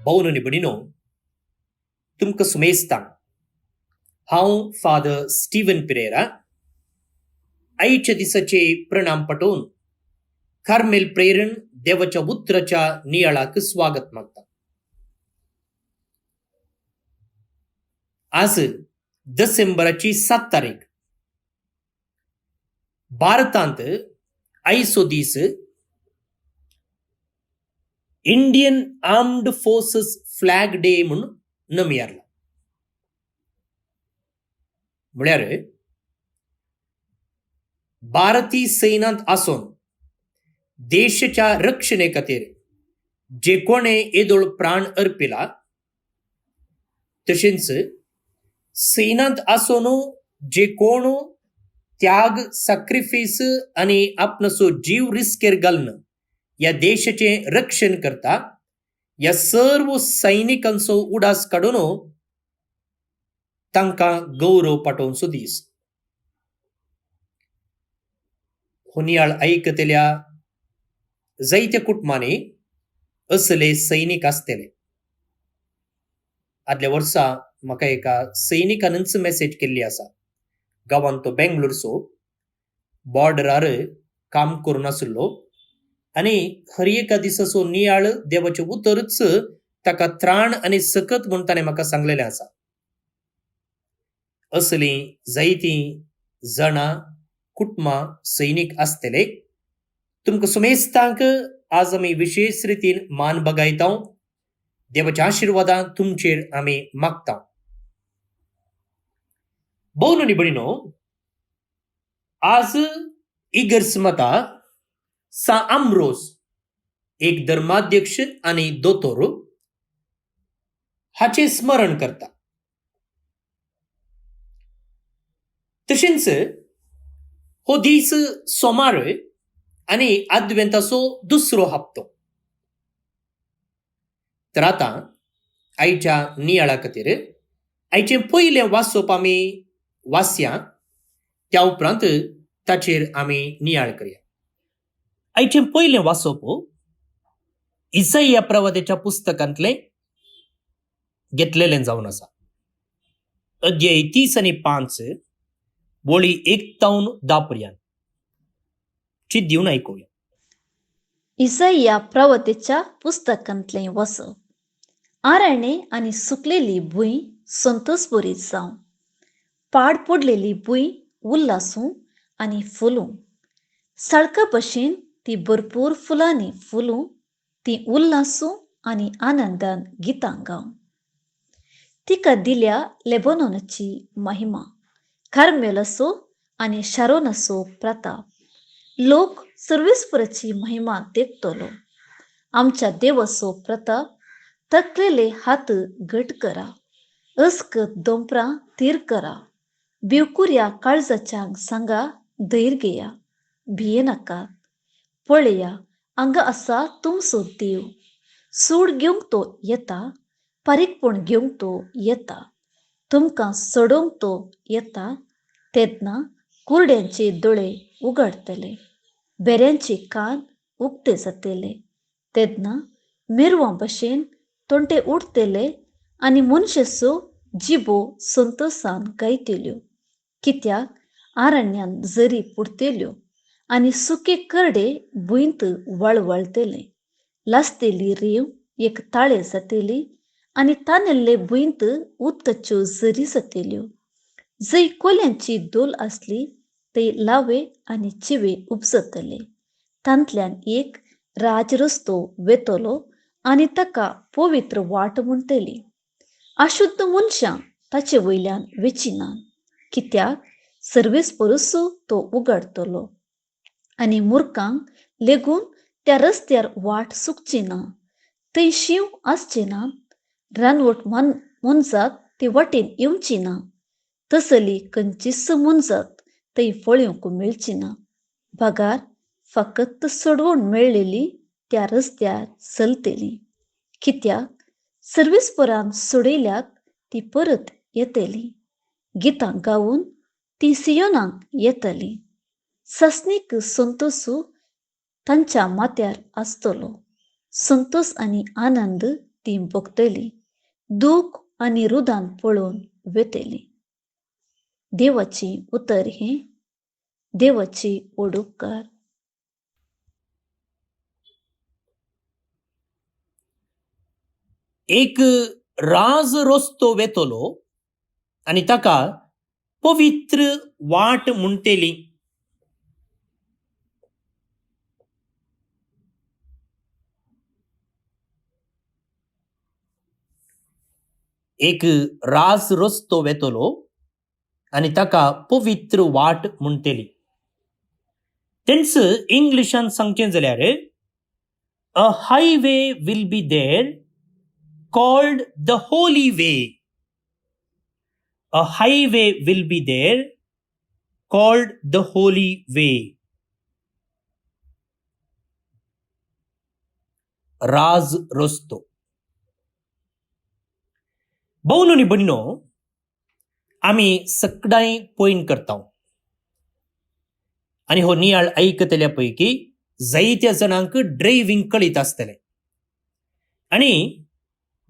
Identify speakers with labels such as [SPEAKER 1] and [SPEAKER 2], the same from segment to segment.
[SPEAKER 1] भौन निबडिनो तुमकां सुमेस्तां हांव फादर स्टीवन पिरेरा आयच्या दिसाचे प्रणाम पटोवन कार्मेल प्रेरण देवाच्या उतराच्या नियाळाक स्वागत मागता. आज डिसेंबराची 7 तारीख. भारतांत आयचो दीस Indian armed forces flag day म्हणून नमयारला. म्हळ्यार भारतीय सैन्यांत आसून देशाच्या रक्षणे खातीर जे कोणे येदोळ प्राण अर्पिला, तशेंच सैन्यांत आसून जे कोण त्याग, सॅक्रिफायस आनी आपणाचो जीव रिस्केर घालून या देशाचे रक्षण करता, या सर्व सैनिकांचो उडास काडून तांकां गौरव पाठोवचो दीस. हुनियाळ आयकतल्या जायत्या कुटुंबांनी असले सैनीक आसतले. आदल्या वर्सा म्हाका एका सैनिकानच मेसेज केल्ली आसा. गांवांत तो बेंगलोरचो बॉर्डरार काम करून आसलो आनी हर एका दिसाचो नियाळ देवाचे उतरच ताका त्राण आनी सकत म्हूण ताणें म्हाका सांगलेलें आसा. असलीं जायतीं जाणां कुटुंबां सैनीक आसतले. तुमकां सुमेस्तांक आज आमी विशेष रितीन मान बगायता. देवाच्या आशिर्वादां तुमचेर आमी मागता. भौन निबडिनो, आज इगर्समता सा आम्ब्रोस एक धर्माध्यक्ष आनी दोतोर हाचे स्मरण करता. तशेंच हो दीस सोमार आनी आद्वेंताचो दुसरो हप्तो. तर आतां आयच्या नियाळा खातीर आयचें पयलें वाचप आमी वाचया, त्या उपरांत ताचेर आमी नियाळ करया. आयचें पयलें वाचप इसाइया प्रवाद्याच्या पुस्तकांतलें घेतलेलें जावन आसा. अध्याय 30 आनी 5 वळी 1 तावन 10 पर्यंत चित दिवन आयकुया.
[SPEAKER 2] इसाइया प्रवतेच्या पुस्तकांतलें वचप. आराणे आनी सुकलेली भुंय संतोष बरी जावं, पाड पडलेली भुंय उल्लासूं आनी फुलूं. सळका भशेन ती भरपूर फुलांनी फुलूं, ती उल्लासूं आनी आनंदान गितां गावं. तिका दिल्या लेबनोनाची महिमा, कार्मेलाचो आनी शारोनाचो प्रताप. लोक सर्वेस्पराची महिमा देखतलो. आमच्या देवाचो प्रताप तकलेले हात घट करा, अस्कत दोंपरां थीर करा. भिवकुऱ्या काळजाच्यांक सांगा, धैर्य घेया, भिये नाकात. पळया, हांगा आसा तुमचो देव. सूड घेवंक तो येता, पारीकपण घेवंक तो येता. तुमकां सोडोवंक तो येता. तेन्ना कुरड्यांचे दोळे उगडतले, बेऱ्यांचे कान उक्ते जातले. तेन्ना मिरवां भशेन तोंटे उडतले आनी मनशाचो जिबो संतोषान गायतल्यो. कित्याक आरण्यांत झरी पुडतल्यो आनी सुके करडे भुंयत वळवळतले. लासतेली रेंव एक ताळे जातली आनी तानेल्ले भुंयत उदकाच्यो झरी जातल्यो. जंय कोल्यांची दोल आसली, थंय लावे आनी चिवे उपजतले. तांतल्यान एक राजरस्तो वेतलो आनी ताका पवित्र वाट म्हणटली. अशुद्ध मनशां ताचे वयल्यान वेचिनात, कित्याक सर्वेस्परूचो तो उगडतलो. आनी मुर्खांक लेगून त्या रस्त्यार वाट सुकची ना. थंय शींव आसचे नात, रानवट मनजात ते वाटेन येवची ना. तसली खंयचीच मनजात थंय फळ मेळची ना. भागार फकत सोडवण मेळलेली त्या रस्त्यार चलतली, कित्याक सर्वेस्परान सोडयल्यात ती परत येतली. गितां गावून ती सियोनाक येतली. ससनीक संतोषू तांच्या माथ्यार आसतलो. संतोष आनी आनंद ती बघतली, दूख आणि रुदान पळून वेतेली. देवाची उतर हे देवाची ओडूपकार.
[SPEAKER 1] एक राज रस्तो वेतलो आणि ताका पवित्र वाट म्हणटेली. एक राज रस्तो वेतलो आणि ताका पवित्र वाट म्हणटेली. तेंच इंग्लिशान सांगचें जाल्यार a highway will be there called the holy way. A highway will be there called the holy way. राज रस्तो. बहु नी बनिनो आम्ही सगळाय पॉइंट करता आणि हो नियाळ ऐकतल्या पैकी जायत्या जणांक ड्रायव्हिंग कळीत आसतले आणि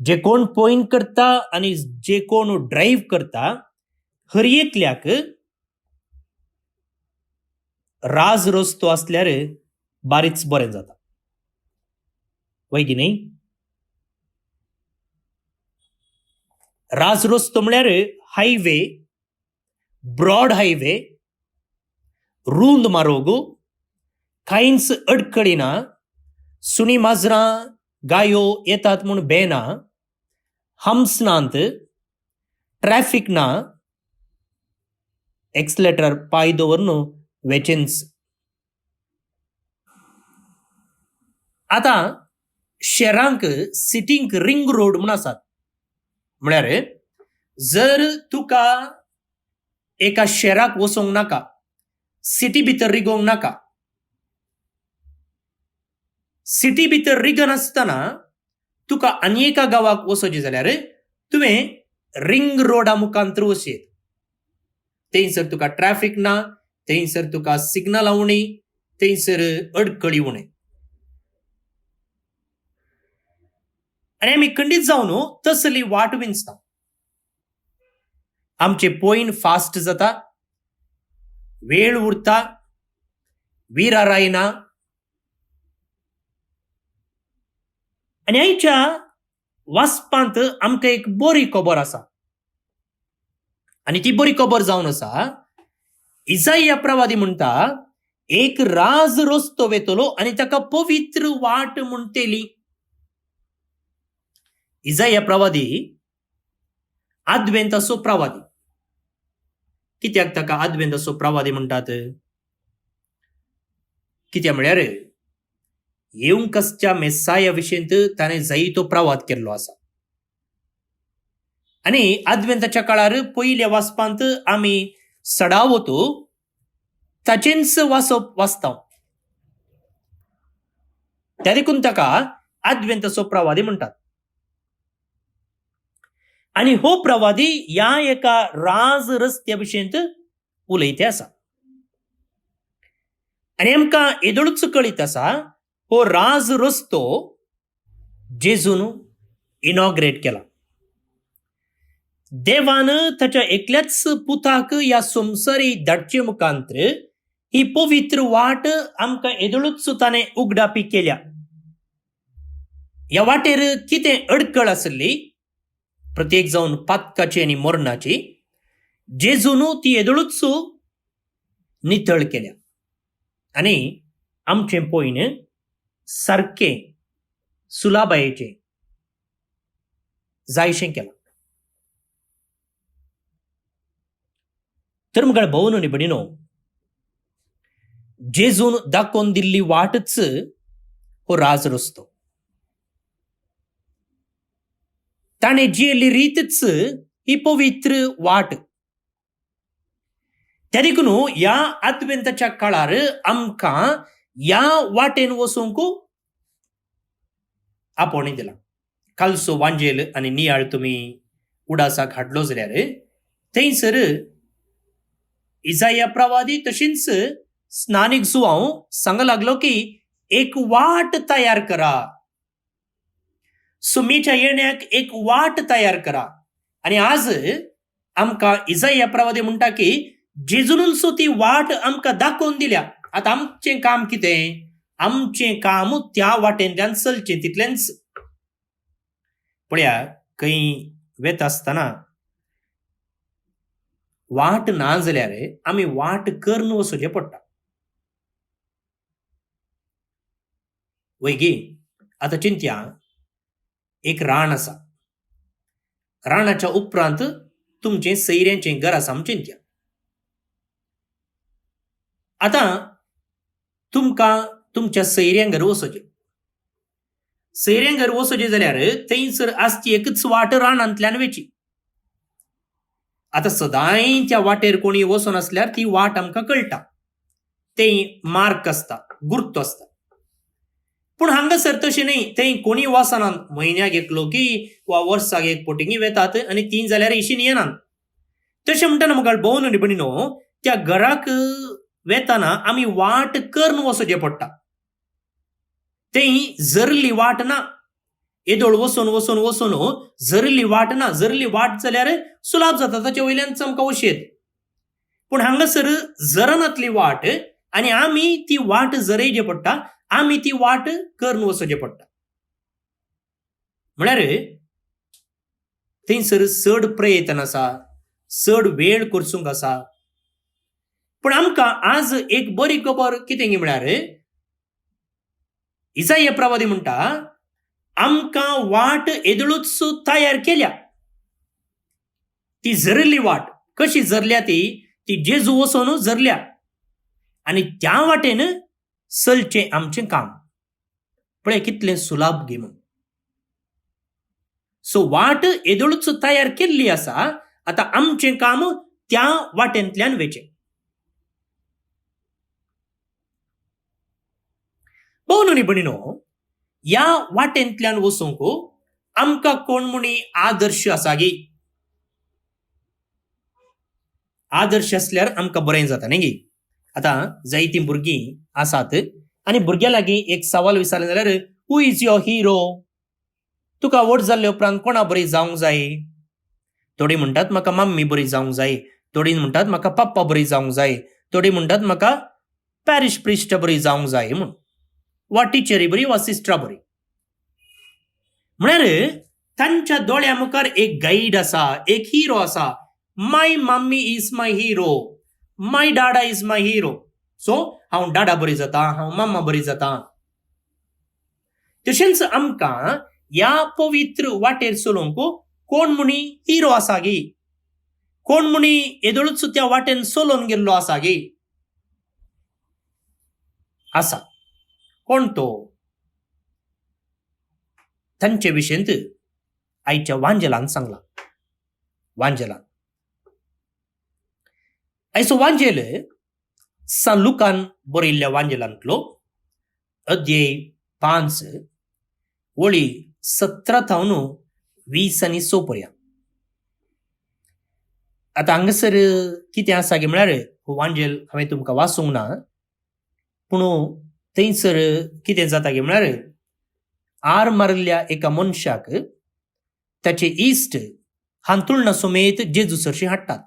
[SPEAKER 1] जे कोण पॉइंट करता आणि जे कोण ड्राईव्ह करता हर एकल्याक राज रस्तो असल्यार बारीच बरें जाता वय की नाही. राज रस्तो म्हळ्यार हायवे, ब्रॉड हायवे, रुंद मार्ग, कांयच अडखळी ना, सुणी माजरां गायो येतात म्हूण बेना, हम्स नांत, ट्रॅफिक ना, एक्सलेटर पाय दवरून वेचेन्स. आता शहरांक सिटींक रिंग रोड म्हूण आसात. म्हळ्यार जर तुका एका शहराक वचोंक नाका, सिटी भितर रिगोंक नाका, सिटी भितर रिगन आसतना तुका आनी एका गावाक वचोचें जाल्यार तुवें रिंग रोडा मुखांतर वचें. थंयसर तुका ट्रॅफिक ना, थंयसर तुका सिग्नल उणी, थंयसर अडखळी उणे. आनी आमी खंडीत जावन तसली वाट विंचता. आमचे पॉइंट फास्ट जाता, वेळ उरता, विरा रायना. आनी आयच्या वाचपांत आमकां एक बरी खबर आसा आनी ती बरी खबर जावन आसा. इसाया प्रवादी म्हणटा एक राज रस्तो वेतलो आनी ताका पवित्र वाट म्हणटेली. इसाया प्रवादी आद्वेंताचो प्रवादी. कित्याक ताका आद्वेंताचो प्रवादी म्हणटात? कित्याक म्हळ्यार येवंकसच्या मेस्साया विशीं ताणें जायतो प्रवाद केल्लो आसा. आनी आद्वेंताच्या काळार पयल्या वाचपांत आमी सडावतो ताचेंच वाचप वाचता. त्या देखून ताका आद्वेंताचो प्रवादी म्हणटात. आनी हो प्रवादी ह्या एका राज रस्त्या विशीं उलयते आसा. आनी आमकां येदळूच कळीत आसा हो राज रस्तो जेजून इनॉग्रेट केला. देवान ताच्या एकल्याच पुताक ह्या संवसारी धाडचे मुखांतर ही पवित्र वाट आमकां येदळूच ताणें उगडापी केल्या. ह्या वाटेर कितें अडखळ आसली, प्रत्येक जावन पातकाची आनी मरणाची, जेजून ती येदळूच नितळ केल्या. आनी आमचें पॉयंट सारकें सुलाबायेचें जायशें केलां. तर मुखार भोवन न्ही बडिनो, जेजून दाखोवन दिल्ली वाटच हो राज रस्तो. ताणें जियेल्ली रीतच ही पवित्र वाट. त्या देखून ह्या आद्वेंताच्या काळार आमकां ह्या वाटेन वचूंक आपोवणें दिलां. कालचो वांजेल आनी नियाळ तुमी उडासाक हाडलो जाल्यार थंयसर इसाया प्रवादी तशींच स्नानीक जुवांव सांगूंक लागलो की एक वाट तयार करा. सुमीच्या येण्याक एक वाट तयार करा. आणि आज आमकां इसाया प्रवादी म्हणटा की जेजून सो ती वाट आमकां दाखोवन दिल्या. आता आमचें काम कितें? आमचें काम त्या वाटेंतल्यान चलचें तितलेंच. पळया, खंय वेता आसतना वाट ना जाल्यार आमी वाट करून वचचें पडटा. वैगी आतां चिंतया, एक रान आसा. रानाच्या उपरांत तुमचें सैऱ्याचें घर आसा म्हूण चिंतया. आतां तुमकां तुमच्या सैऱ्यांगर वचचें. सैऱ्यांगर वचचें जाल्यार थंयसर आसची एकच वाट रानांतल्यान वेची. आतां सदांय त्या वाटेर कोणी वचून आसल्यार ती वाट आमकां कळटा. थंय मार्क आसता, गुर्त आसता. पूण हांगासर तशें न्ही. थंय कोणी वचना. म्हयन्याक एक लोकी वा वर्साक एक पोटिंगी वेतात आनी तीन जाल्यार इशीन येनात. तशें म्हणटना म्हाका भोव न्ही भणी न्हू, त्या घराक वेताना आमी वाट करून वचचें पडटा. थंय जरली वाट ना. येदोळ वचून वचून वचून जरली वाट ना. जरली वाट जाल्यार सुलाभ जाता, ताचे वयल्यान आमकां वशेत. पूण हांगासर जरनातली वाट आनी आमी ती वाट जरयची पडटा. आमी ती वाट करून वचचें पडटा. म्हळ्यार थंयसर चड प्रयत्न आसा, चड वेळ करचूंक आसा. पूण आमकां आज एक बरी खबर कितें गी म्हळ्यार इसाया प्रवादी म्हणटा आमकां वाट येदळूच तयार केल्या. ती जरली वाट. कशी जरल्या ती जेजू वचून जरल्या. आनी त्या वाटेन चलचें आमचें काम. पळय कितलें सुलाभ गे म्हूण. सो वाट येदळूच तयार केल्ली आसा. आतां आमचें काम त्या वाटेंतल्यान वेचें. भोव न्ही भणिनो, ह्या वाटेंतल्यान वचूंक आमकां कोण म्हणी आदर्श आसा गे. आदर्श आसल्यार आमकां बरें जाता न्ही गे. आतां जायतीं भुरगीं आसात आनी भुरग्यां लागीं एक सवाल विचारलें जाल्यार हू इज युअर हिरो? तुका व्हड जाल्ले उपरांत कोणा बरी जावंक जाय? थोडीं म्हणटात म्हाका मम्मी बरी जावंक जाय. थोडीं म्हणटात म्हाका पप्पा बरी जावंक जाय. थोडीं म्हणटात म्हाका पॅरिश प्रिस्ट बरी जावंक जाय म्हूण. वा टिचरी बरी वा सिस्टरा बरी. म्हळ्यार तांच्या दोळ्या मुखार एक गाईड आसा, एक हिरो आसा. My mummy is my hero. My डाडा इज माय हिरो. सो हांव डाडा बरी जाता, हांव मम्मा बरी जाता. तशेंच आमकां ह्या पवित्र वाटेर चलोवंक कोण म्हणी हिरो आसा गे. कोण म्हणी येदळूच त्या वाटेन चलोवन गेल्लो आसा गे. आसा. कोण तो? तांचे विशयंत आयच्या वांजेलान सांगला. वांजेलान आयचो वांजेल सान लुकान बरयल्ल्या वांजेलांतलो अध्याय 5 वळी 17 थावन 20 आनी 6 पर्यंत. आतां हांगासर कितें आसा गे म्हळ्यार हो वांजेल हांवें तुमकां वाचूंक ना. पूण थंयसर कितें जाता गे म्हळ्यार आर मारिल्ल्या एका मनशाक ताचे इश्ट हांतुळणा समेत जेजू सरशी हाडटात.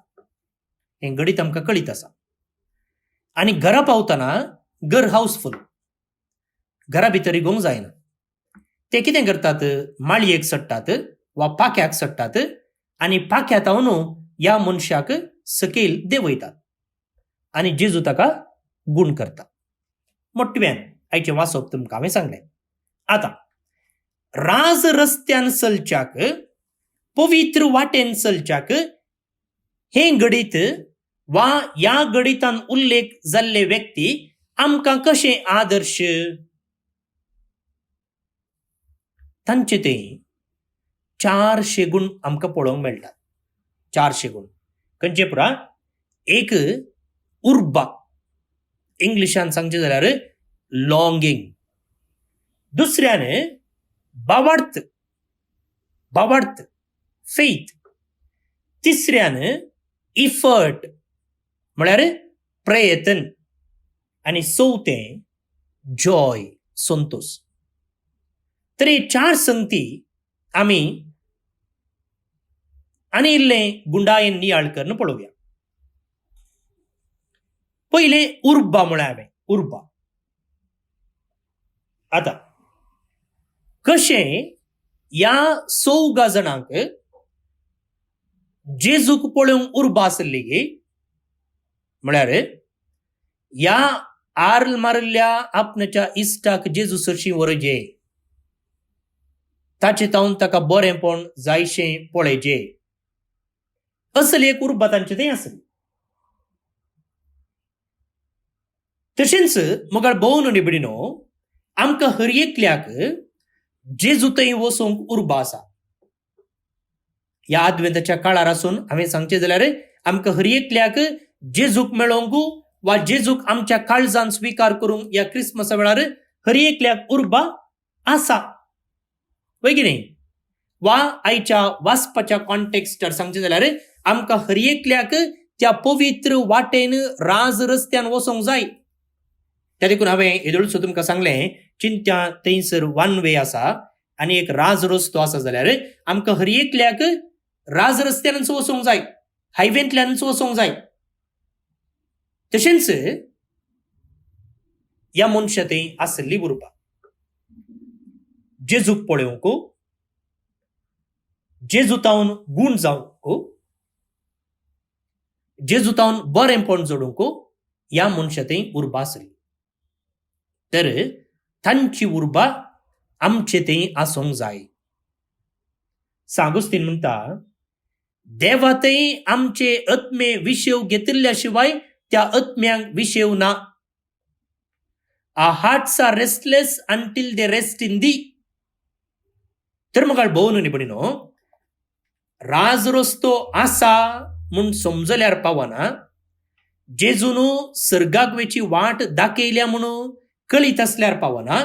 [SPEAKER 1] हें घडीत आमकां कळीत आसा. आनी घरा पावतना घर हावसफूल. घरा भितर येवंक जायना. ते कितें करतात? माळयेक सडटात वा पाक्याक सडटात आनी पाक्यात हावन ह्या मनशाक सकयल देंवयतात आनी जेजू ताका गूण करता. मोठ्यान आयचें वाचप तुमकां हांवें सांगलें. आतां राज रस्त्यान चलच्याक, पवित्र वाटेन चलच्याक हें घडीत वा ह्या घडीतान उल्लेख जाल्ले व्यक्ती आमकां कशे आदर्श. तांचे ते 400 गूण आमकां पळोवंक मेळटात. 400 गूण खंयचे पुरा? एक उर्बा. इंग्लिशान सांगचे जाल्यार लॉंगिंग. दुसऱ्यान बावार्थ. बावार्थ फेथ. तिसऱ्यान इफर्ट म्हळ्यार प्रयत्न. आनी चौथें जॉय, संतोष. तर हे 4 संगती आम्ही आणि इल्लें गुंडायेन नियाळ करून पळोवया. पहिले उर्बा म्हळ्यार हांवें उर्बा. आता कशें ह्या 14 जाणांक जेजूक पळोवंक उर्बा आसली गे म्हळ्यार ह्या आर्ल मारिल्ल्या आपणाच्या इश्टाक जेजू सरशी व्हरजे, ताचे तावन ताका बरेंपण जायशें पळयजे, असली एक उर्बा तांचे थंय आसली. तशेंच मोगाळ भोव निबडिनो आमकां हर एकल्याक जेजू थंय वचोंक उर्बा आसा. ह्या आद्वेंताच्या काळार आसून हांवें सांगचें जाल्यार आमकां हर एकल्याक जेजूक मेळोवंक वा जेजूक आमच्या काळजान स्विकार करूंक ह्या क्रिसमसा वेळार हर एकल्याक उर्बा आसा, वय की न्ही. वा आयच्या वाचपाच्या कॉन्टेक्स्टार सांगचें जाल्यार आमकां हर एकल्याक त्या पवित्र वाटेन राज रस्त्यान वचोंक जाय. त्या देखून हांवें येदोळसो तुमकां सांगलें चिंत्या थंयसर वन वे आसा आनी एक राज रस्तो आसा जाल्यार आमकां हर एकल्याक राज रस्त्यानच वचोंक जाय, हायवेंतल्यानच वचोंक जाय. तशेंच ह्या मनशा थंय आसली उर्बा जेजूक पळोवंक, जेजू तावन गूण जावंक, जेजू तावन बरेंपण जोडूंक ह्या मनशा थंय उर्बा आसली. तर तांची उर्बा आमचे थंय आसूंक जाय. सागुस्तीन म्हणटा देवा थंय आमचे आत्मे विशेव घेतिल्ल्या शिवाय त्या आत्म्यांक विशेव ना. Our hearts are restless until they rest in thee. तर मग भोव निबडिनो राज रस्तो आसा म्हूण समजल्यार पावना, जेजून सर्गाक वेची वाट दाखयल्या म्हणून कळीत असल्यार पावना,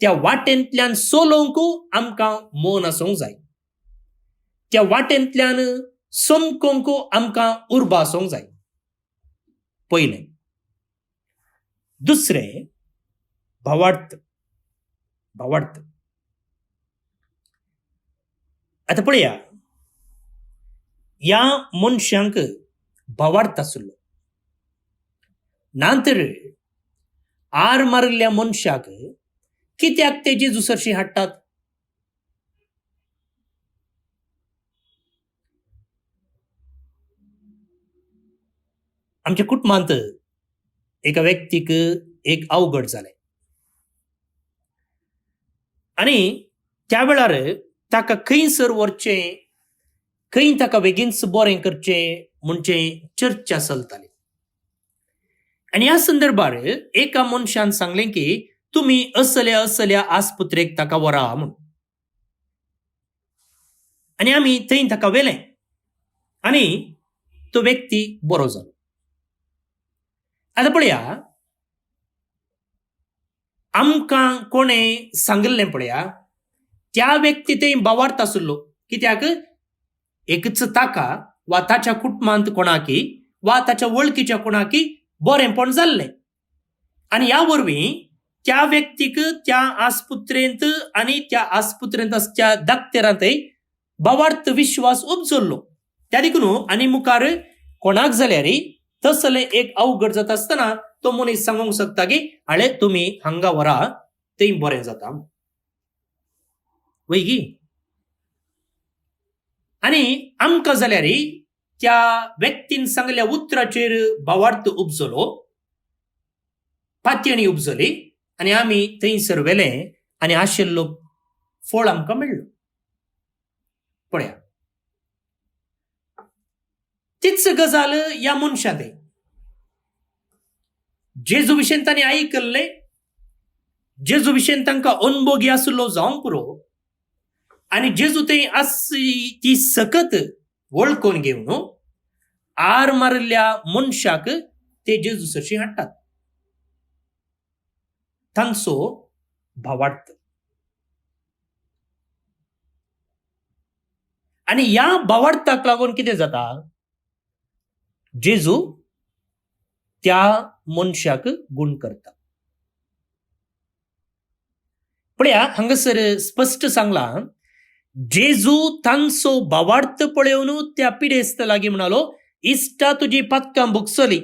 [SPEAKER 1] त्या वाटेंतल्यान सोलोवंक आमकां मोन आसूंक जाय. त्या वाटेंतल्यान समकोवंक आमकां उर्बा आसूंक जाय. पयलें. दुसरें भावार्थ. भावार्थ आता पळया, ह्या मनशांक भावार्थ आसलो. नांतर आर मारिल्ल्या मनशाक कित्याक ते जेजू सरशी हाडटात? आमच्या कुटुंबांत एका व्यक्तीक एक अवघड जालें आनी त्या वेळार ताका खंयसर वरचें, खंय ताका बेगीनच बरें करचें म्हणचे चर्चा चलताली. आनी ह्या संदर्भार एका मनशान सांगलें की तुमी असल्या असल्या आस्पत्रेक ताका व्हरा म्हूण. आनी आमी थंय ताका व्हेलें आनी तो व्यक्ती बरो जालो. आता पळया, आमकां कोणें सांगलें पळया, त्या व्यक्ती थंय भावार्थ आसलो. कित्याक एकच ताका वा ताच्या कुटुंबांत कोणाकी वा ताच्या वळखीच्या कोणाकी बरेंपण जाल्लें आनी ह्या वरवीं त्या व्यक्तीक त्या आस्पत्रेंत आनी त्या आस्पत्रेंत आसच्या दाक्तेरांत भावार्थ विश्वास उपजल्लो. त्या देखून आनी मुखार कोणाक जाल्यार तसलें एक अवघड जाता आसतना तो मनीस सांगूंक शकता की हाळे तुमी हांगा व्हरा, थंय बरें जाता. वय गी. आनी आमकां जाल्यार त्या व्यक्तीन सांगल्या उतराचेर भावार्थ उपजलो, पातयणी उपजली आनी आमी थंयसर व्हेलें आनी आशिल्लो फळ आमकां मेळ्ळो. पळया, तीच गजाल ह्या मनशा थंय. जेजू विशयेन तांणी आयकल्लें, जेजू विशयेन तांकां अनभोगी आसलो जावंक पुरो आनी जेजू थंय आसली ती सकत वळखून घेवन आर मारिल्ल्या मनशाक ते जेजू सरशी हाडटात. तांचो भावार्थ. आनी ह्या भावार्थाक लागून कितें जाता, जेजू त्या मनशाक गूण करता. पळया, हांगासर स्पश्ट सांगलां जेजू तांचो भावार्थ पळयोवन त्या पिडेस्त लागीं म्हणालो, इश्टा तुजी पदकां भोगसली.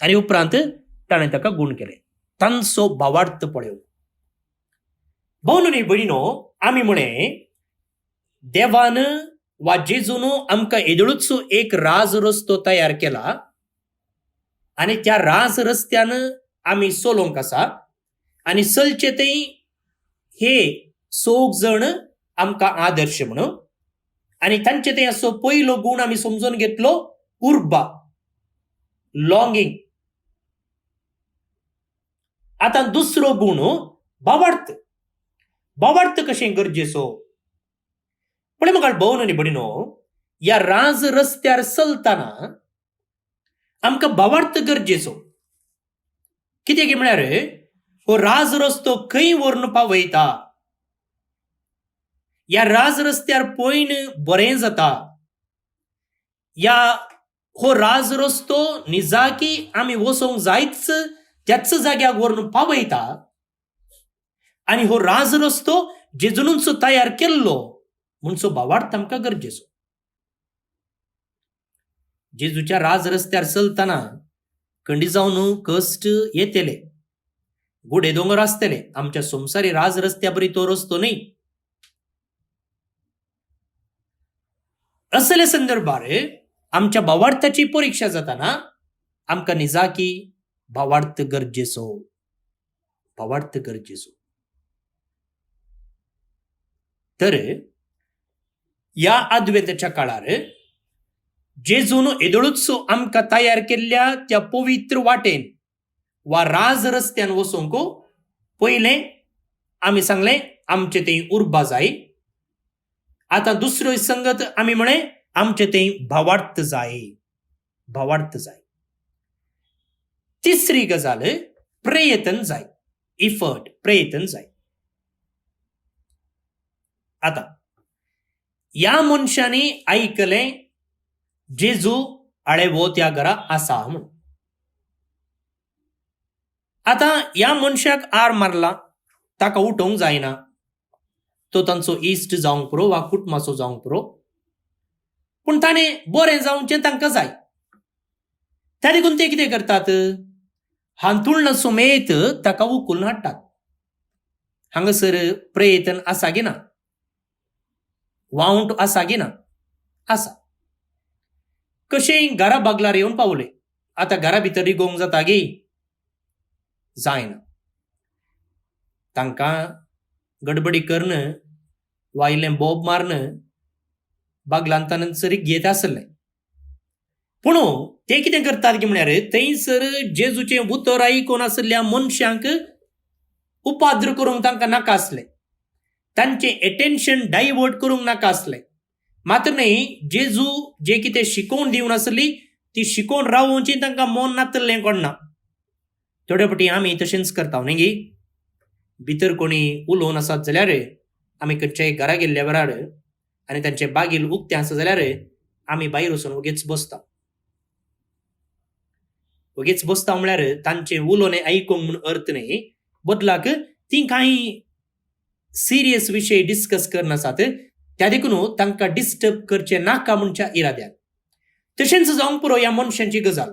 [SPEAKER 1] आनी उपरांत ताणें ताका गूण केले. तांचो भावार्थ पळयोवन. भावन आनी भयणीनो, आमी म्हणे देवान वा जेजून आमकां येदळूच एक राज रस्तो तयार केला आनी त्या राज रस्त्यान आमी चलोवंक आसा आनी चलचे थंय हे 6 जण आमकां आदर्श म्हणून. आनी तांचे थंय असो पयलो गूण आमी समजून घेतलो, उर्बा, लॉंगिंग. आतां दुसरो गूण भावार्थ. भावार्थ कशें गरजेचो. पण म्हाका भोवन आनी भयणीनो, ह्या राज रस्त्यार चलतना आमकां भावार्थ गरजेचो. कित्याक म्हळ्यार हो राज रस्तो खंय व्हरून पावयता. ह्या राज रस्त्यार पयन बरें जाता. हो राज रस्तो निजाकी आमी वचोंक जायच त्याच जाग्याक व्हरून पावयता. आनी हो राज रस्तो जेजूनच तयार केल्लो म्हणचो भावार्थ आमकां गरजेचो. जेजूच्या राज रस्त्यार चलतना खंडी जावन कश्ट येतले, गुडे दोंगर आसतले. आमच्या संवसारी राज रस्त्या बरी तो रस्तो न्ही. असले संदर्भार आमच्या भावार्थाची परीक्षा जाताना आमकां निजाकी भावार्थ गरजेचो. भावार्थ गरजेचो. तर या अद्वैताच्या काळार जेजून येदळूच आमकां तयार केल्ल्या त्या पवित्र वाटेन वा राज रस्त्यान वचोंक पयलें आमी सांगलें आमचे थंय उर्बा जाय. आतां दुसरो संगत आमी म्हणे आमचे थंय भावार्थ जाय. भावार्थ जाय. तिसरी गजाल प्रयत्न जाय. इफर्ट, प्रयत्न जाय. आता ह्या मनशांनी ऐकलें जेजू आळेवो त्या घरा आसा म्हणून. आता ह्या मनशाक आर मारला, ताका उठोवंक जायना. तो तांचो इश्ट जावंक पुरो वा कुटुंबाचो जावंक पुरो. पूण ताणें बरें जावचें तांकां जाय. त्या देखून ते कितें करतात, हांतुळण सुमेत ताका उखलून हाडटात. हांगासर प्रयत्न आसा गी ना, वावंट आसा गी ना, आसा. कशेंय घरा बागलार येवन पावले. आतां घरा भितर रिगोवंक जाता गी, जायना. तांकां गडबडी करण वा इल्लें बोब मारन बागलांतान सरी घेत आसलें. पूण ते कितें करतात की म्हळ्यार थंयसर जेजूचें उतर आयकून आसलेल्या मनशांक उपाद्र करूंक तांकां नाका आसलें. तांचें एटेन्शन डायवर्ट करूंक नाका आसलें. मात्र न्ही, जेजू जे कितें शिकोवन दिवन आसली ती शिकोवन रावोवची तांकां मन नातल्लें कोणना. थोडे फावटी आमी तशेंच करता न्ही गी. भितर कोणी उलोवन आसात जाल्यार आमी खंयच्याय घरा गेल्ल्या वेळार आनी तांचें बागील उक्तें आसा जाल्यार आमी भायर वचून उगीच बसता. उगीच बसता म्हळ्यार तांचें उलोवणें आयकूंक म्हूण अर्थ न्ही, बदलाक ती कांय सिरियस विशय डिस्कस करनासात, त्या देखून तांकां डिस्टर्ब करचें नाका म्हणच्या इराद्यान. तशेंच जावंक पुरो ह्या मनशांची गजाल.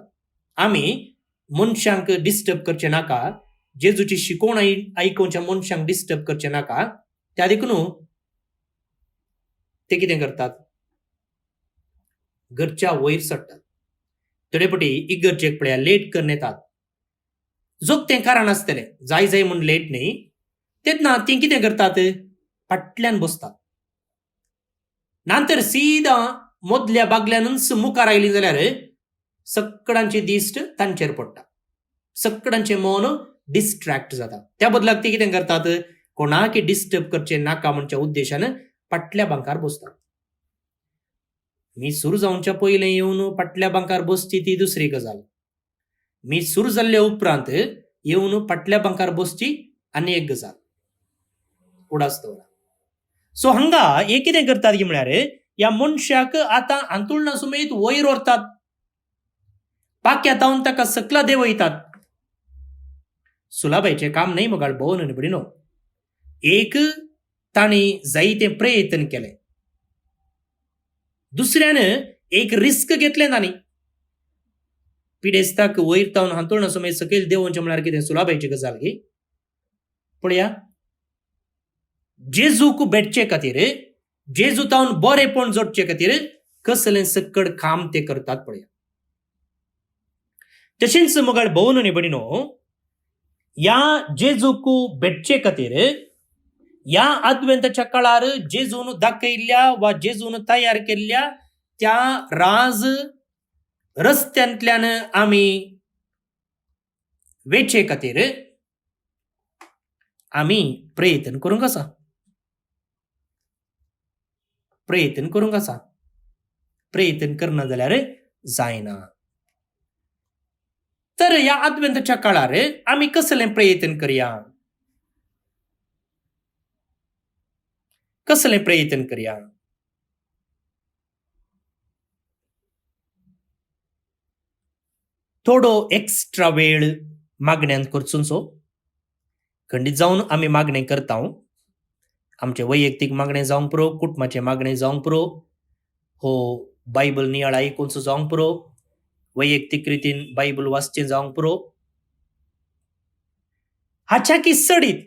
[SPEAKER 1] आमी मनशांक डिस्टर्ब करचें नाका, जेजूची शिकोवण आयकोवच्या मनशांक डिस्टर्ब करचें नाका. त्या देखून ते कितें करतात, घरच्या वयर सडटात. थोडे फावटी इगर्जेक पळया लेट करून येतात. जोगतें कारण आसतलें, जाय जाय म्हूण लेट न्ही. तेन्ना ती कितें करतात, फाटल्यान बसतात. नंतर सीदा मदल्या बागल्यानूच मुखार आयली जाल्यार सगळ्यांची दिश्ट तांचेर पडटा. सगळ्यांचें मन डिस्ट्रॅक्ट जाता. त्या बदलाक ते कितें करतात, कोणाक डिस्टर्ब करचें नाका म्हणच्या उद्देशान फाटल्या बांकार बसतात. मी सुरू जावच्या पयलें येवन फाटल्या बांकार बसची ती दुसरी गजाल. मी सुरू जाल्ल्या उपरांत येवन फाटल्या बांकार बसची आनी एक गजाल. उडास दवरा. सो हांगा हे कितें करतात की म्हळ्यार ह्या मनशाक आतां हांतुळणा सुमेत वयर व्हरतात. पाक्या तावन ताका सकला देंवयतात. सुलाबायचें काम न्ही मोगाळ भोवन आनी भयणीनो. एक ताणी जायते प्रयत्न केले. दुसऱ्यानं एक रिस्क घेतले ताणी. पिडेस्ताक वयर तावन हांतोळना समेत सकयल देंवोवचें म्हळ्यार कितें सुलाभायची गजाल गी. पळया, जेजूक भेटचे खातीर, जेजू तावन बरेपण जोडचे खातीर कसलें सक्कड काम ते करतात पळया. तशेंच मोगाळ भोवन आनी भयणीनो, ह्या जेजूक भेटचे खातीर ह्या आद्वेंताच्या काळार जेजून दाखयल्ल्या वा जेजून तयार केल्ल्या त्या राज रस्त्यांतल्यान आमी वेचे खातीर आमी प्रयत्न करूंक आसा. प्रयत्न करूंक आसा. प्रयत्न करना जाल्यार जायना. तर ह्या आद्वेंताच्या काळार आमी कसलें प्रयत्न करया? कसलें प्रयत्न करया? थोडो एक्स्ट्रा वेळ मागण्यांत करचुचो. खंडीत जावन आमी मागणें करता. आमचे वैयक्तीक मागणें जावंक पुरो, कुटुंबाचें मागणें जावंक पुरो, हो बायबल नियाळ आयकूंचो जावंक पुरो, वैयक्तीक रितीन बायबल वाचचें जावंक पुरो. हाच्या की सडीत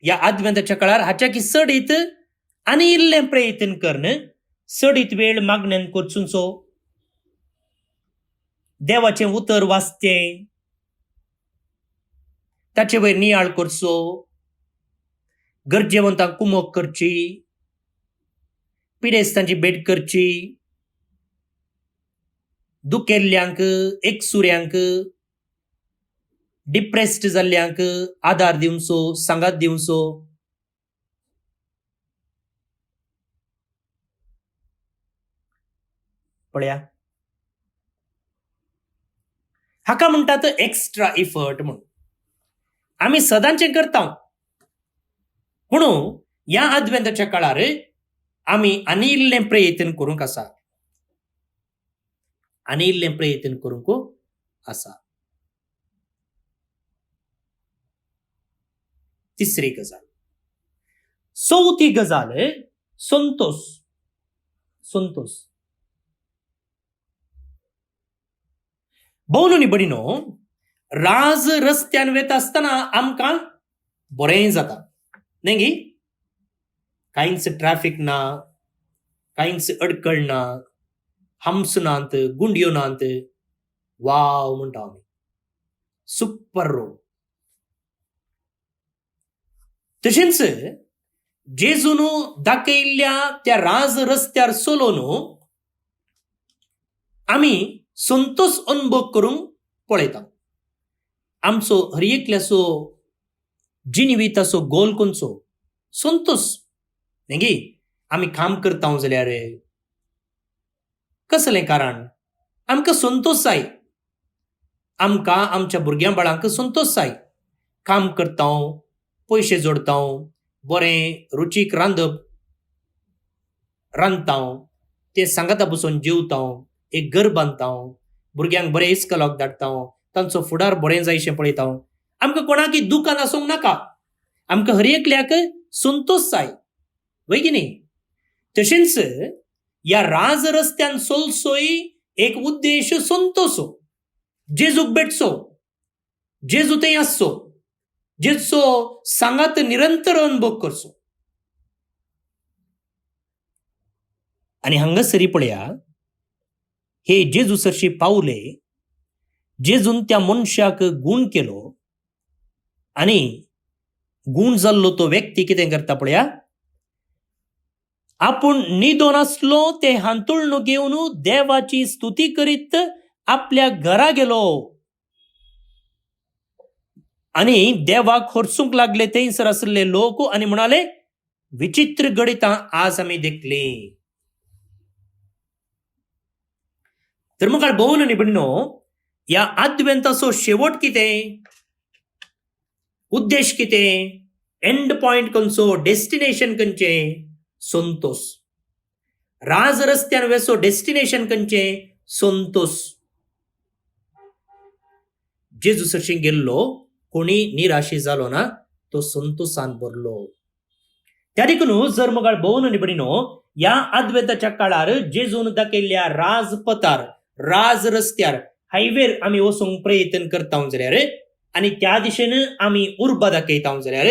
[SPEAKER 1] ह्या आद्वेंताच्या काळार हाच्या की सडीत आनी इल्लें प्रयत्न करन सडीत वेळ मागण्यांत करचुचो. देवाचें उतर वाचचें, ताचे वयर नियाळ करचो, गरजेवंतांक कुमक करची, पिडेस्तांची भेट करची, दुखेल्ल्यांक, एकसुऱ्यांक, डिप्रेस्ड जाल्ल्यांक आदार दिवचो, सांगात दिवचो. पळया, हाका म्हणटात एक्स्ट्रा इफर्ट म्हणून. आमी सदांचें करता, पूण ह्या आद्वेंताच्या काळार आमी आनी इल्लें प्रयत्न करूंक आसा. आनी इल्लें प्रयत्न करूंक आसा. तिसरी गजाल. चवथी गजाल, संतोष. संतोष. भोवन आनी भयणीनो, राज रस्त्यान वेता आसतना आमकां बरें जाता न्ही गी. कांयच ट्रॅफिक ना, कांयच अडकळ ना, हम्स नात, गुंडयो नात. वाव म्हणटा आमी, सुपर रोड. तशेंच जेजून दाखयल्ल्या त्या राज रस्त्यार चलोवन आमी संतोष अनुभव करूंक पळयता. आमचो हर एकल्याचो जिणविताचो गोल खंयचो? संतोष न्ही गी. आमी काम करता जाल्यार कसलें कारण? आमकां संतोष जाय. आमकां आमच्या भुरग्यां बाळांक संतोष जाय. काम करता, पयशे जोडता, बरें रुचीक रांदता, ते सांगाता बसून जेवता, एक घर बांदता, भुरग्यांक बरें इस्कॉलाक धाडटा, तांचो फुडार बरें जायशें पळयता. आमकां कोणाकय दुकान आसूंक नाका. आमकां हर एकल्याक संतोष जाय, वय की न्ही. तशेंच ह्या राज रस्त्यान चलचोय एक उद्देश संतोषो. जेजूक भेटचो, जेजू थंय आसचो, जेजूचो सांगात निरंतर अनुभव करचो. आनी हांगासरी पळया, हे जेजू सरशी पावले, जेजून त्या मनशाक गूण केलो, आनी गूण जाल्लो तो व्यक्ती कितें करता पळया, आपूण न्हिदोन आसलो ते हांतुळणो घेवन देवाची स्तुती करीत आपल्या घरा गेलो. आनी देवाक हरसूंक लागले थंयसर आसले लोक आनी म्हणाले, विचित्र गणितां आज आमी देखली. तर मुखार भोवन आनी भयणीनो, ह्या आद्वेंताचो शेवट कितें? उद्देश कितें? एंड पॉइंट खंयचो? डेस्टिनेशन खंयचें? संतोष. राज रस्त्यान वेचो डेस्टिनेशन खंयचें? संतोष. जेजू सरशी गेल्लो कोणी निराशी जालो ना, तो संतोषान भरलो. त्या देखून जर मग भोवन निबडिनो या अद्वैताच्या काळार जेजून दाखयल्ल्या राजपथार राज रस्त्यार हायवेर आम्ही वचूंक प्रयत्न करता जाल्यार आणि त्या दिशेन आम्ही उर्बा दाखयता जाल्यार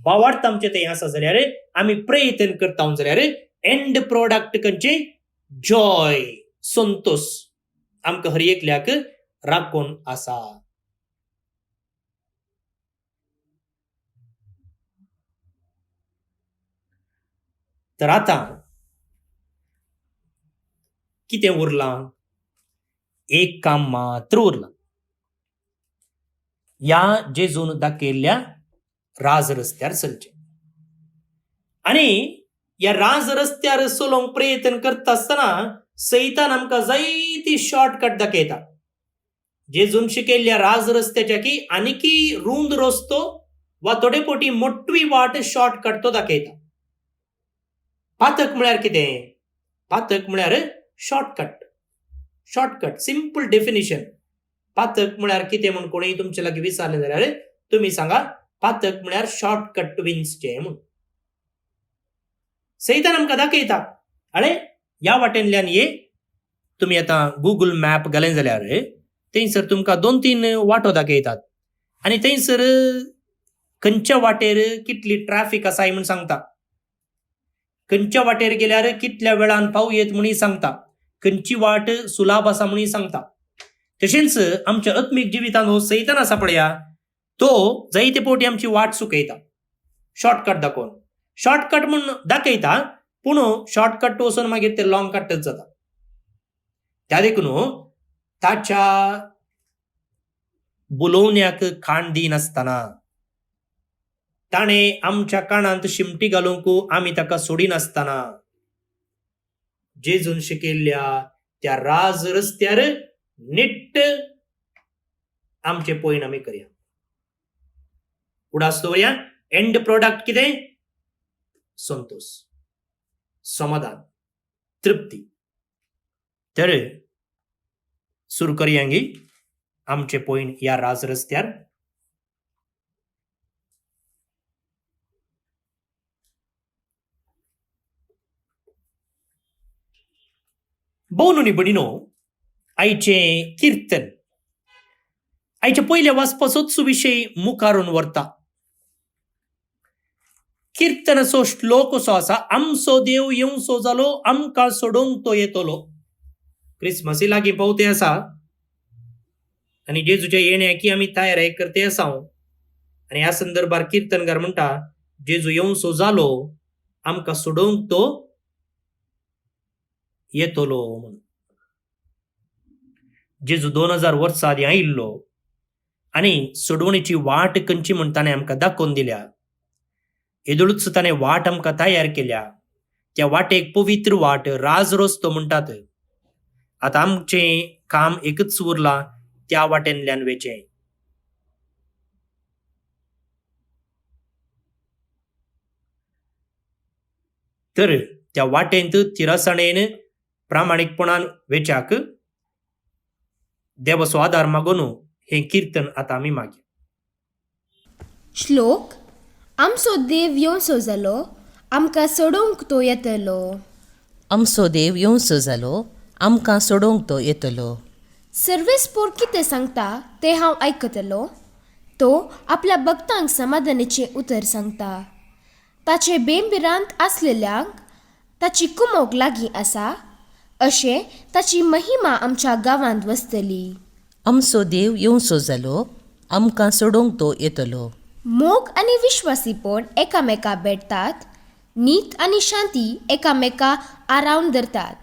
[SPEAKER 1] भावार्थ आमचे ते आसा जाल्यार आम्ही प्रयत्न करता जाल्यार एंड प्रोडक्ट खंयचे जॉय संतोष आमकां हर एकल्याक राखून आसा. तर आता कितें उरलां? एक काम मात्र उरलां. या जेजून दाखयल्ल्या राज रस्त्यार चलचें आणि या राज रस्त्यार चलोवंक प्रयत्न करता आसतना सैतान आमकां जायती शॉर्टकट दाखयता. जेजून शिकयल्ल्या राज रस्त्याच्या की आनीकी रुंद रस्तो वा थोडे पोटी मोठवी वाट शॉर्टकट तो दाखयता. पातक म्हळ्यार कितें? पातक म्हळ्यार शॉर्टकट सिंपल डेफिनेशन. पातक म्हळ्यार कितें म्हूण कोणीय तुमचे लागीं विचारलें जाल्यार तुमी सांगा पातक म्हळ्यार शॉर्टकट ट्विन्सचें म्हूण. सैतान आमकां दाखयता अळे ह्या वाटेंतल्यान ये. तुमी आतां गुगल मॅप घालें जाल्यार थंयसर तुमकां 2-3 वाटो दाखयतात आनी थंयसर खंयच्या वाटेर कितली ट्रॅफिक आसा म्हूण सांगता. खंयच्या वाटेर गेल्यार कितल्या वेळान पावयेत म्हणून सांगता. खंयची वाट सुलाभ आसा म्हणून सांगता. तशेंच आमच्या आत्मीक जिवितांत हो सैतान आसा पळया तो जायते फावटी आमची वाट चुकयता शॉर्टकट दाखोवन. शॉर्टकट म्हूण दाखयता पूण शॉर्टकट वचून मागीर ते लॉंग कटच जाता. त्या देखून ताच्या बुलोवण्याक खाण दिनासतना ताणे आमच्या कानांत शिमटी घालूंक आमी ताका सोडिनासतना जेजून शिकयल्ल्या त्या राज रस्त्यार नीट आमचे पयन आमी करया. उडास दवरया. एंड प्रोडक्ट कितें? संतोष, समाधान, तृप्ती. तर सुरू करया गी आमचे पॉइंट या राज रस्त्यार. भोवनुनी बडिनो आयचे कीर्तन आयच्या पयल्या वाचपाचोच विशय मुखारून व्हरता. कीर्तनाचो श्लोक असो आसा, आमचो देव येवसो जालो, आमकां सोडूंक तो येतलो. क्रिसमसी लागीं पावते आसा आनी जेजूच्या येण्याची आमी तयारी करते आसा. आनी ह्या संदर्भार कीर्तनकार म्हणटा जेजू येवसो जालो, आमकां सोडूंक तो येतलो म्हणून. जेजू 2000 वर्सां आदी आयिल्लो आनी सोडवणेची वाट खंयची म्हूण ताणें आमकां दाखोवन दिल्या. येदोळूच ताणें वाट आमकां तयार केल्या. त्या वाटेक पवित्र वाट राज रस्तो म्हणटात. आतां आमचें काम एकच उरलां, त्या वाटेंतल्यान वेचें. तर त्या वाटेंत तिरसाणेन प्रामाणीकपणान वेचाक देवाचो आदार मागून हें कीर्तन आतां आमी मागया.
[SPEAKER 3] श्लोक. आमचो देव येवसो जालो, आमकां सोडूंक तो येतलो.
[SPEAKER 4] आमचो देव येवसो जालो, आमकां सोडूंक तो येतलो.
[SPEAKER 3] सर्वेस्पोर कितें सांगता तें हांव आयकतलो. तो आपल्या भक्तांक समाधानाचें उतर सांगता. ताचे बेंबिरांत आसलेल्यांक ताची कुमोक लागीं आसा, अशें ताची महिमा आमच्या गांवांत वसतली.
[SPEAKER 4] आमचो देव येवसो जालो, आमकां सोडूंक तो येतलो.
[SPEAKER 3] मोग आनी विश्वासीपण एकामेका भेटतात. नीत आनी शांती एकामेका आरावन धरतात.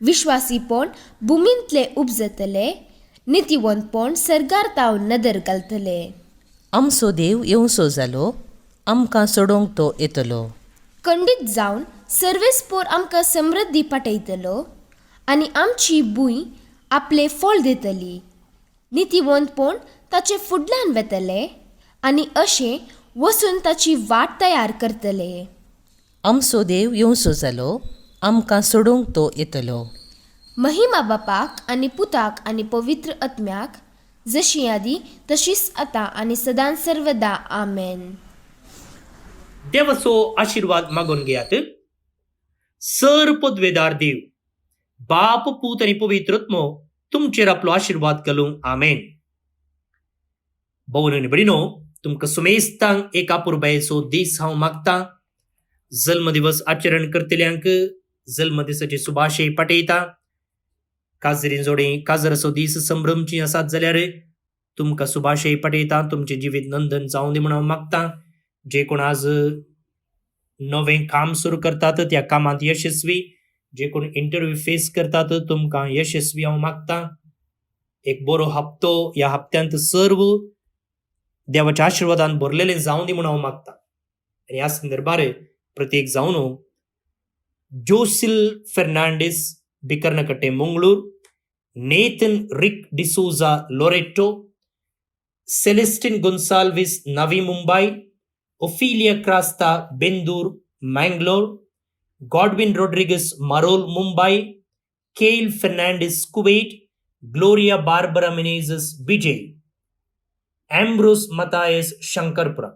[SPEAKER 3] विश्वासीपण भुमींतले उपजतले, नितीवंतपण सर्गार तावन नदर घालतले.
[SPEAKER 4] आमचो देव येवसो जालो, आमकां सोडूंक तो येतलो.
[SPEAKER 3] खंडीत जावन सर्वेस्पोर आमकां समृद्धी पाठयतलो आनी आमची भूंय आपले फळ दितली. नितीवंतपण ताचे फुडल्यान वेतले आनी अशें वचून ताची वाट तयार करतले.
[SPEAKER 4] आमचो देव येवसो जालो, आमकां सोडूंक तो येतलो.
[SPEAKER 3] महिमा बापाक आनी पुताक आनी पवित्र आत्म्याक, जशी आदी तशीच आतां आनी सदां सर्वदा. आमेन.
[SPEAKER 1] देवाचो आशीर्वाद मागून घेयात. सर्पद्वेदार देव, बाप, पूत आणि पवित्रत्मो तुमचेर आपलो आशीर्वाद घालूं. आमेन. भोवन आनी भयणीनो, तुमकां सुमेस्तांक एका पुरबायेचो दीस हांव मागतां. जल्म दिवस आचरण करतल्यांक जल्म दिसाची सुभाशय पाठयता. काजरी जोडे काजराचो दीस संभ्रमची आसात जाल्यार तुमकां सुभाशय पाठयता. तुमचे जिवीत नंदन जावं दी म्हूण हांव मागतां. जे कोण आज नवें काम सुरू करतात त्या कामांत यशस्वी, जे कोण इंटरव्यू फेस करतात तुमकां यशस्वी हांव मागतां. एक बरो हप्तो ह्या हप्त्यांत सर्व देवाच्या आशिर्वादान भरलेलें जावं दी म्हूण हांव मागतां. आनी ह्या संदर्भार प्रत्येक जावन जोसिल फेर्नांडीस बिकर्नकट्टे मंगळूर, नेथन रिक डिसोजा लोरेटो, सेलेस्टिन गोन्साल्विस नवी मुंबई, ओफिलिया क्रास्ता बेंदूर मैंगलोर, गॉडविन रोड्रिगस मरोल मुंबई, केल फर्नांडिस कुवेट, ग्लोरिया बार्बरा मेनेझस बिजे, एम्ब्रोस मतायस शंकरपुरा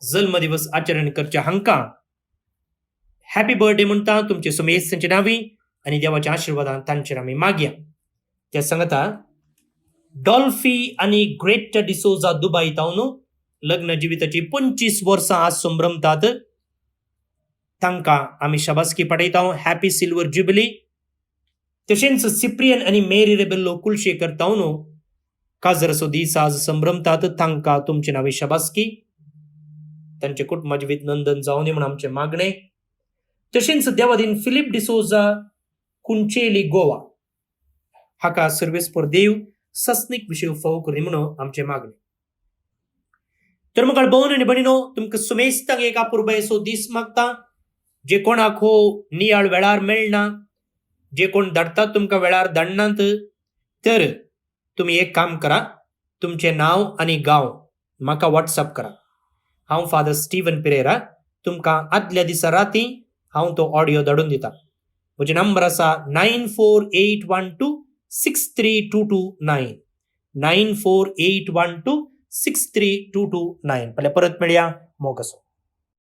[SPEAKER 1] जल्म दिवस आचरण करच्या हांकां हॅपी बर्थडे म्हणटा तुमचे सुमेस्थांचे नावी आनी देवाच्या आशिर्वादान तांचेर आमी मागया. ते सांगता डॉल्फी आनी ग्रेटा डिसोजा दुबय तावन लग्न जिविताची 25 वर्सां आज संभ्रमतात. तांकां आमी शाबासकी पाठयता. Happy silver jubilee. तशेंच सिप्रियन आनी मेरी रेबेल्लो कुलशेकर तावन काजराचो दीस आज संभ्रमतात. तांकां तुमचे नावे शाबासकी. तांचे कुटुंबा जिवीत नंदन जावं दी म्हूण आमचें मागणें. तशेंच देवादीन फिलिप डिसोजा कुंचेली गोवा हाका सर्वेस्पर देव सस्नीक विशय फावो करी म्हणून आमचें मागणें. तर म्हाका भोवन आनी भयणीनो, तुमकां सुमेस्तांक एक अपुरबायेचो दीस मागता. जे कोणाक हो नियाळ वेळार मेळना, जे कोण धाडटात तुमकां वेळार धाडनात, तर तुमी एक काम करा. तुमचें नांव आनी गांव म्हाका व्हॉट्सअप करा. हांव फादर स्टीवन पेरेरा तुमकां आदल्या दिसा रातीं हांव तो ऑडियो धाडून दिता. म्हजे नंबर आसा 9481263229 9481263229. फाल्यां परत मेळया. मोग आसूं.